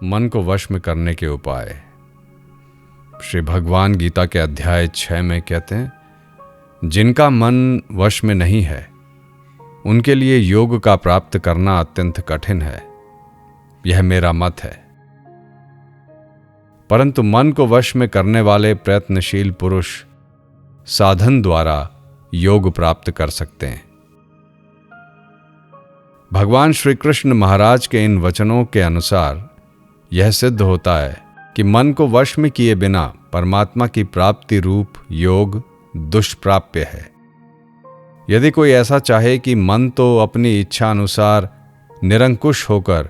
मन को वश में करने के उपाय। श्री भगवान गीता के अध्याय 6 में कहते हैं, जिनका मन वश में नहीं है उनके लिए योग का प्राप्त करना अत्यंत कठिन है। यह मेरा मत है। परंतु मन को वश में करने वाले प्रयत्नशील पुरुष साधन द्वारा योग प्राप्त कर सकते हैं। भगवान श्री कृष्ण महाराज के इन वचनों के अनुसार यह सिद्ध होता है कि मन को वश में किए बिना परमात्मा की प्राप्ति रूप योग दुष्प्राप्य है। यदि कोई ऐसा चाहे कि मन तो अपनी इच्छा अनुसार निरंकुश होकर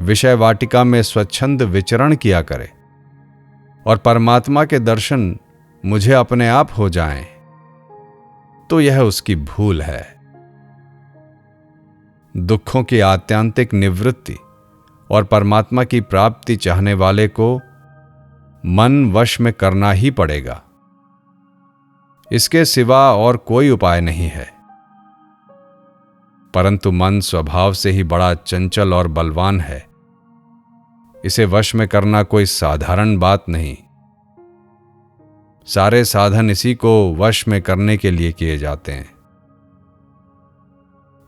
विषय वाटिका में स्वच्छंद विचरण किया करे और परमात्मा के दर्शन मुझे अपने आप हो जाएं, तो यह उसकी भूल है। दुखों की आत्यंतिक निवृत्ति और परमात्मा की प्राप्ति चाहने वाले को मन वश में करना ही पड़ेगा। इसके सिवा और कोई उपाय नहीं है। परंतु मन स्वभाव से ही बड़ा चंचल और बलवान है। इसे वश में करना कोई साधारण बात नहीं। सारे साधन इसी को वश में करने के लिए किए जाते हैं।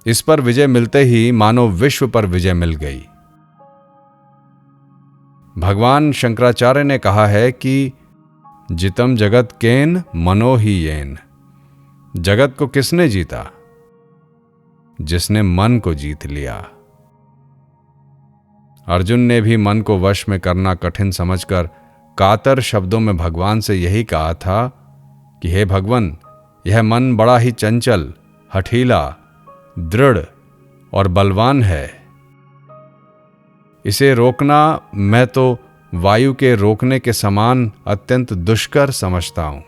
इस पर विजय मिलते ही मानो विश्व पर विजय मिल गई। भगवान शंकराचार्य ने कहा है कि जितम जगत केन मनो ही येन। जगत को किसने जीता? जिसने मन को जीत लिया। अर्जुन ने भी मन को वश में करना कठिन समझकर कातर शब्दों में भगवान से यही कहा था कि हे भगवान, यह मन बड़ा ही चंचल, हठीला, दृढ़ और बलवान है। इसे रोकना मैं तो वायु के रोकने के समान अत्यंत दुष्कर समझता हूं।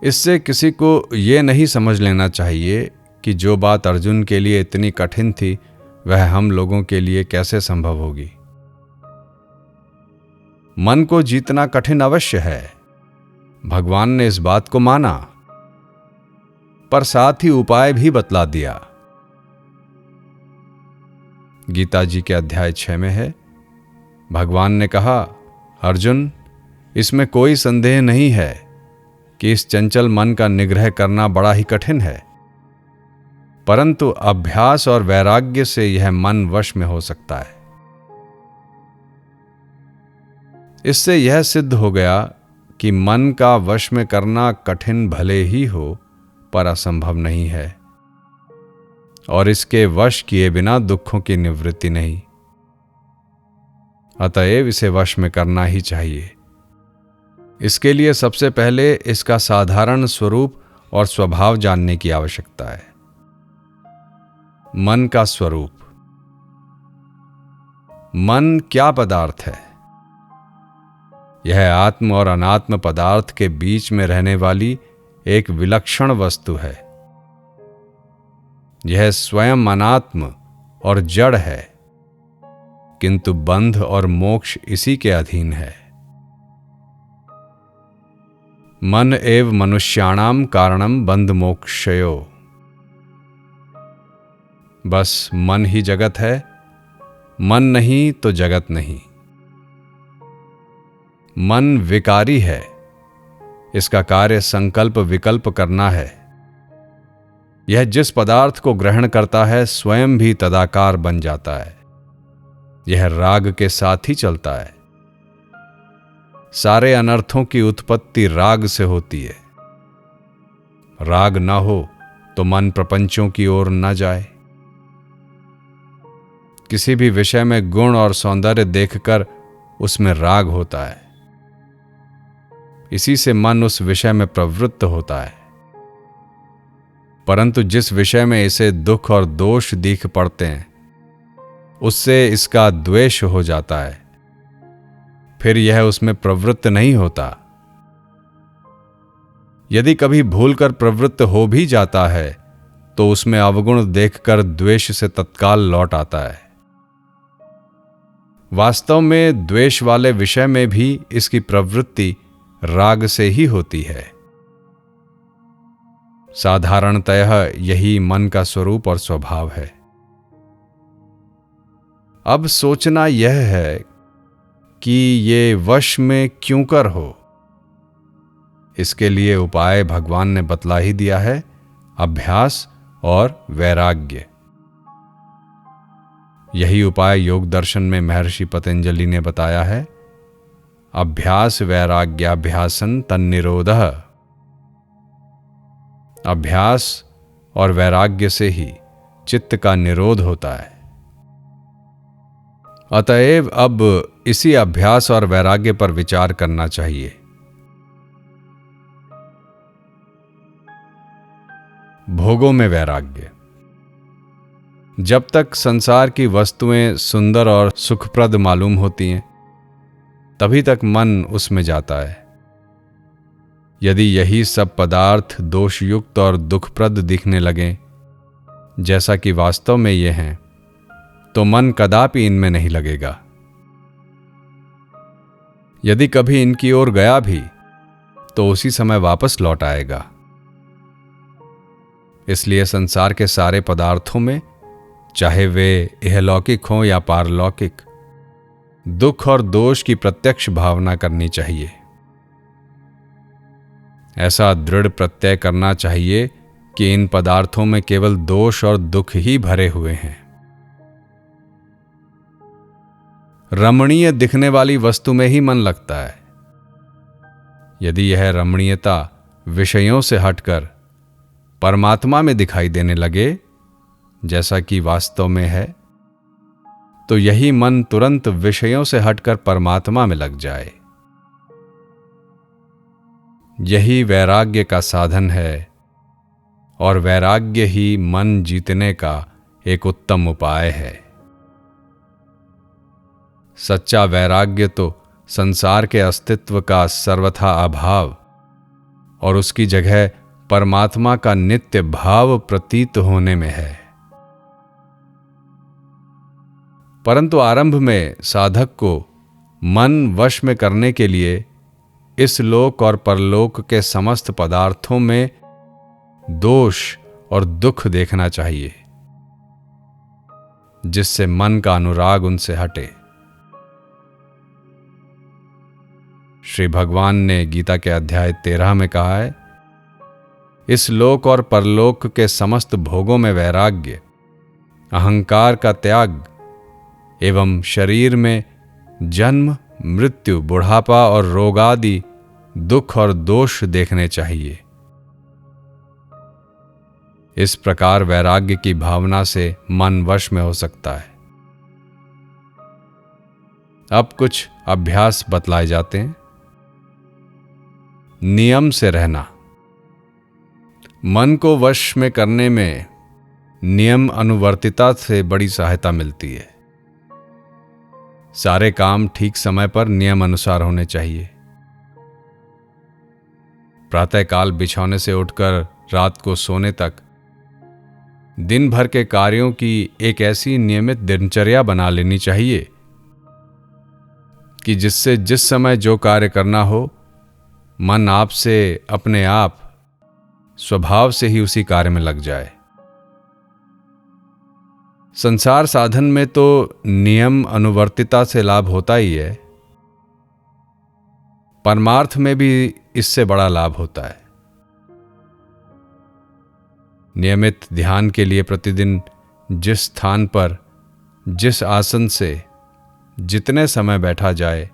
इससे किसी को यह नहीं समझ लेना चाहिए कि जो बात अर्जुन के लिए इतनी कठिन थी वह हम लोगों के लिए कैसे संभव होगी। मन को जीतना कठिन अवश्य है। भगवान ने इस बात को माना, पर साथ ही उपाय भी बतला दिया। गीता जी के अध्याय 6 में है, भगवान ने कहा, अर्जुन, इसमें कोई संदेह नहीं है कि इस चंचल मन का निग्रह करना बड़ा ही कठिन है, परंतु अभ्यास और वैराग्य से यह मन वश में हो सकता है। इससे यह सिद्ध हो गया कि मन का वश में करना कठिन भले ही हो, पर असंभव नहीं है, और इसके वश किए बिना दुखों की निवृत्ति नहीं। अतएव इसे वश में करना ही चाहिए। इसके लिए सबसे पहले इसका साधारण स्वरूप और स्वभाव जानने की आवश्यकता है। मन का स्वरूप। मन क्या पदार्थ है? यह आत्म और अनात्म पदार्थ के बीच में रहने वाली एक विलक्षण वस्तु है। यह स्वयं अनात्म और जड़ है, किंतु बंध और मोक्ष इसी के अधीन है। मन एव मनुष्याणाम कारणम बंध मोक्षयो। बस मन ही जगत है। मन नहीं तो जगत नहीं। मन विकारी है। इसका कार्य संकल्प विकल्प करना है। यह जिस पदार्थ को ग्रहण करता है स्वयं भी तदाकार बन जाता है। यह राग के साथ ही चलता है। सारे अनर्थों की उत्पत्ति राग से होती है। राग न हो तो मन प्रपंचों की ओर न जाए। किसी भी विषय में गुण और सौंदर्य देखकर उसमें राग होता है। इसी से मन उस विषय में प्रवृत्त होता है। परंतु जिस विषय में इसे दुख और दोष दिख पड़ते हैं उससे इसका द्वेष हो जाता है। फिर यह उसमें प्रवृत्त नहीं होता। यदि कभी भूलकर प्रवृत्त हो भी जाता है तो उसमें अवगुण देखकर द्वेष से तत्काल लौट आता है। वास्तव में द्वेष वाले विषय में भी इसकी प्रवृत्ति राग से ही होती है। साधारणतः यही मन का स्वरूप और स्वभाव है। अब सोचना यह है कि ये वश में क्यों कर हो। इसके लिए उपाय भगवान ने बतला ही दिया है, अभ्यास और वैराग्य। यही उपाय योग दर्शन में महर्षि पतंजलि ने बताया है, अभ्यास वैराग्याभ्यासन तन्निरोधः। अभ्यास और वैराग्य से ही चित्त का निरोध होता है। अतएव अब इसी अभ्यास और वैराग्य पर विचार करना चाहिए। भोगों में वैराग्य। जब तक संसार की वस्तुएं सुंदर और सुखप्रद मालूम होती हैं, तभी तक मन उसमें जाता है। यदि यही सब पदार्थ दोषयुक्त और दुखप्रद दिखने लगें, जैसा कि वास्तव में ये हैं, तो मन कदापि इनमें नहीं लगेगा। यदि कभी इनकी ओर गया भी, तो उसी समय वापस लौट आएगा। इसलिए संसार के सारे पदार्थों में, चाहे वे इहलौकिक हों या पारलौकिक, दुख और दोष की प्रत्यक्ष भावना करनी चाहिए। ऐसा दृढ़ प्रत्यय करना चाहिए कि इन पदार्थों में केवल दोष और दुख ही भरे हुए हैं। रमणीय दिखने वाली वस्तु में ही मन लगता है। यदि यह रमणीयता विषयों से हटकर परमात्मा में दिखाई देने लगे, जैसा कि वास्तव में है, तो यही मन तुरंत विषयों से हटकर परमात्मा में लग जाए। यही वैराग्य का साधन है, और वैराग्य ही मन जीतने का एक उत्तम उपाय है। सच्चा वैराग्य तो संसार के अस्तित्व का सर्वथा अभाव और उसकी जगह परमात्मा का नित्य भाव प्रतीत होने में है। परंतु आरंभ में साधक को मन वश में करने के लिए इस लोक और परलोक के समस्त पदार्थों में दोष और दुख देखना चाहिए, जिससे मन का अनुराग उनसे हटे। श्री भगवान ने गीता के अध्याय 13 में कहा है, इस लोक और परलोक के समस्त भोगों में वैराग्य, अहंकार का त्याग एवं शरीर में जन्म, मृत्यु, बुढ़ापा और रोग आदि दुख और दोष देखने चाहिए। इस प्रकार वैराग्य की भावना से मन वश में हो सकता है। अब कुछ अभ्यास बतलाए जाते हैं। नियम से रहना। मन को वश में करने में नियम अनुवर्तिता से बड़ी सहायता मिलती है। सारे काम ठीक समय पर नियम अनुसार होने चाहिए। प्रातःकाल बिछौने से उठकर रात को सोने तक दिन भर के कार्यों की एक ऐसी नियमित दिनचर्या बना लेनी चाहिए कि जिससे जिस समय जो कार्य करना हो, मन आपसे अपने आप स्वभाव से ही उसी कार्य में लग जाए। संसार साधन में तो नियम अनुवर्तिता से लाभ होता ही है, परमार्थ में भी इससे बड़ा लाभ होता है। नियमित ध्यान के लिए प्रतिदिन जिस स्थान पर, जिस आसन से जितने समय बैठा जाए,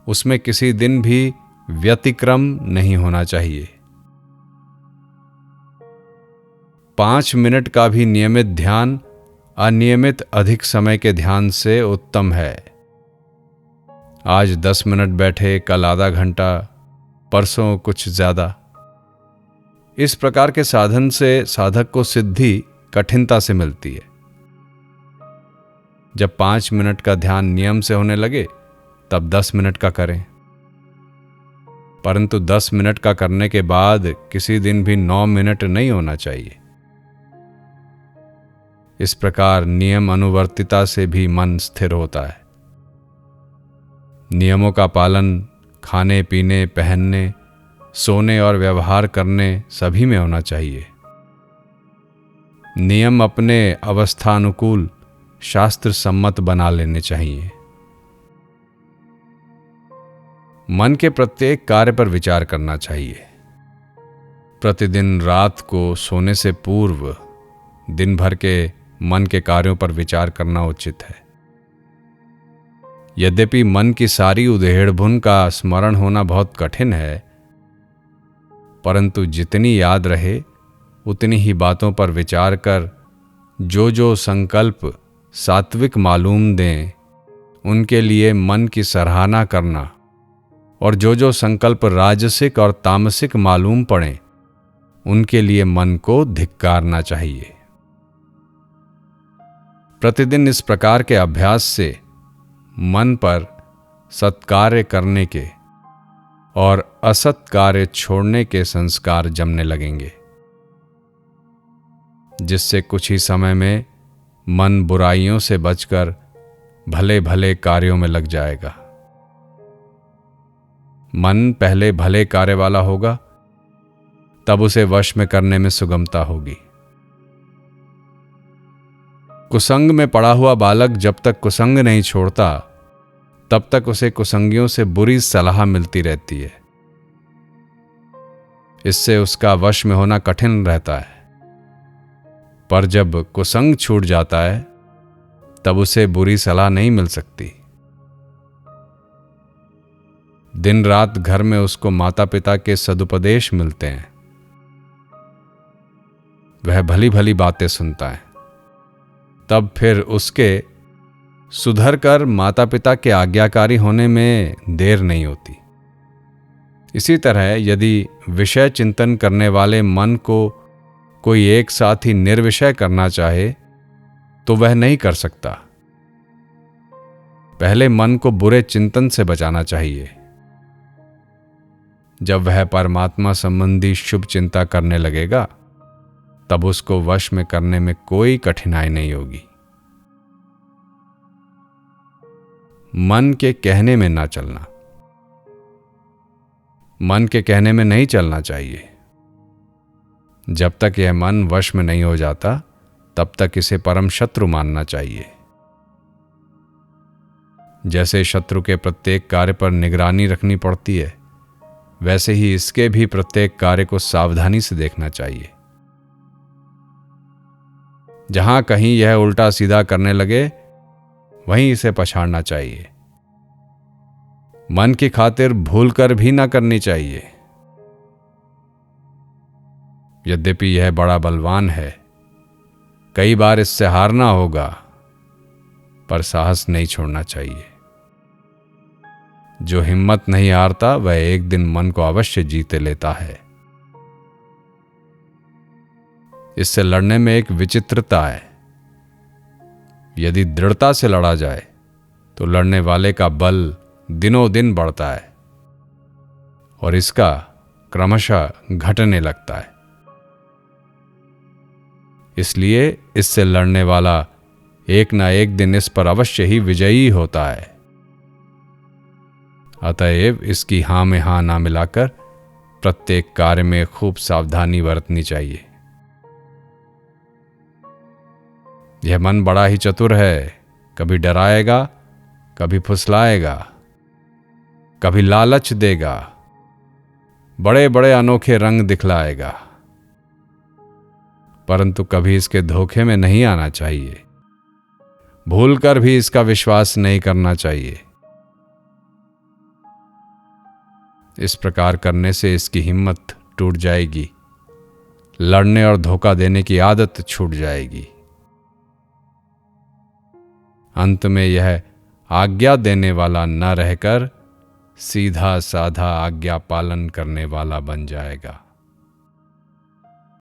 उसमें किसी दिन भी व्यतिक्रम नहीं होना चाहिए। 5 मिनट का भी नियमित ध्यान अनियमित अधिक समय के ध्यान से उत्तम है। आज 10 मिनट बैठे, कल आधा घंटा, परसों कुछ ज्यादा। इस प्रकार के साधन से साधक को सिद्धि कठिनता से मिलती है। जब 5 मिनट का ध्यान नियम से होने लगे, तब 10 मिनट का करें। परंतु 10 मिनट का करने के बाद किसी दिन भी 9 मिनट नहीं होना चाहिए। इस प्रकार नियम अनुवर्तिता से भी मन स्थिर होता है। नियमों का पालन खाने पीने, पहनने, सोने और व्यवहार करने सभी में होना चाहिए। नियम अपने अवस्थानुकूल शास्त्र सम्मत बना लेने चाहिए। मन के प्रत्येक कार्य पर विचार करना चाहिए। प्रतिदिन रात को सोने से पूर्व दिन भर के मन के कार्यों पर विचार करना उचित है। यद्यपि मन की सारी उधेड़-बुन का स्मरण होना बहुत कठिन है, परंतु जितनी याद रहे उतनी ही बातों पर विचार कर जो जो संकल्प सात्विक मालूम दें उनके लिए मन की सराहना करना, और जो जो संकल्प राजसिक और तामसिक मालूम पड़े उनके लिए मन को धिक्कारना चाहिए। प्रतिदिन इस प्रकार के अभ्यास से मन पर सत्कार्य करने के और असत कार्य छोड़ने के संस्कार जमने लगेंगे, जिससे कुछ ही समय में मन बुराइयों से बचकर भले भले कार्यों में लग जाएगा। मन पहले भले कार्य वाला होगा, तब उसे वश में करने में सुगमता होगी। कुसंग में पड़ा हुआ बालक जब तक कुसंग नहीं छोड़ता तब तक उसे कुसंगियों से बुरी सलाह मिलती रहती है। इससे उसका वश में होना कठिन रहता है, पर जब कुसंग छूट जाता है तब उसे बुरी सलाह नहीं मिल सकती। दिन रात घर में उसको माता पिता के सदुपदेश मिलते हैं। वह भली भली बातें सुनता है, तब फिर उसके सुधर कर माता पिता के आज्ञाकारी होने में देर नहीं होती। इसी तरह यदि विषय चिंतन करने वाले मन को कोई एक साथ ही निर्विषय करना चाहे तो वह नहीं कर सकता। पहले मन को बुरे चिंतन से बचाना चाहिए। जब वह परमात्मा संबंधी शुभ चिंता करने लगेगा तब उसको वश में करने में कोई कठिनाई नहीं होगी। मन के कहने में ना चलना। मन के कहने में नहीं चलना चाहिए। जब तक यह मन वश में नहीं हो जाता तब तक इसे परम शत्रु मानना चाहिए। जैसे शत्रु के प्रत्येक कार्य पर निगरानी रखनी पड़ती है, वैसे ही इसके भी प्रत्येक कार्य को सावधानी से देखना चाहिए। जहां कहीं यह उल्टा सीधा करने लगे वहीं इसे पछाड़ना चाहिए। मन की खातिर भूल कर भी ना करनी चाहिए। यद्यपि यह बड़ा बलवान है, कई बार इससे हारना होगा, पर साहस नहीं छोड़ना चाहिए। जो हिम्मत नहीं हारता वह एक दिन मन को अवश्य जीते लेता है। इससे लड़ने में एक विचित्रता है। यदि दृढ़ता से लड़ा जाए तो लड़ने वाले का बल दिनों दिन बढ़ता है और इसका क्रमशः घटने लगता है। इसलिए इससे लड़ने वाला एक ना एक दिन इस पर अवश्य ही विजयी होता है। अतएव इसकी हां में हां ना मिलाकर प्रत्येक कार्य में खूब सावधानी बरतनी चाहिए। यह मन बड़ा ही चतुर है। कभी डराएगा, कभी फुसलाएगा, कभी लालच देगा, बड़े बड़े अनोखे रंग दिखलाएगा, परंतु कभी इसके धोखे में नहीं आना चाहिए। भूलकर भी इसका विश्वास नहीं करना चाहिए। इस प्रकार करने से इसकी हिम्मत टूट जाएगी, लड़ने और धोखा देने की आदत छूट जाएगी। अंत में यह आज्ञा देने वाला न रहकर सीधा साधा आज्ञा पालन करने वाला बन जाएगा।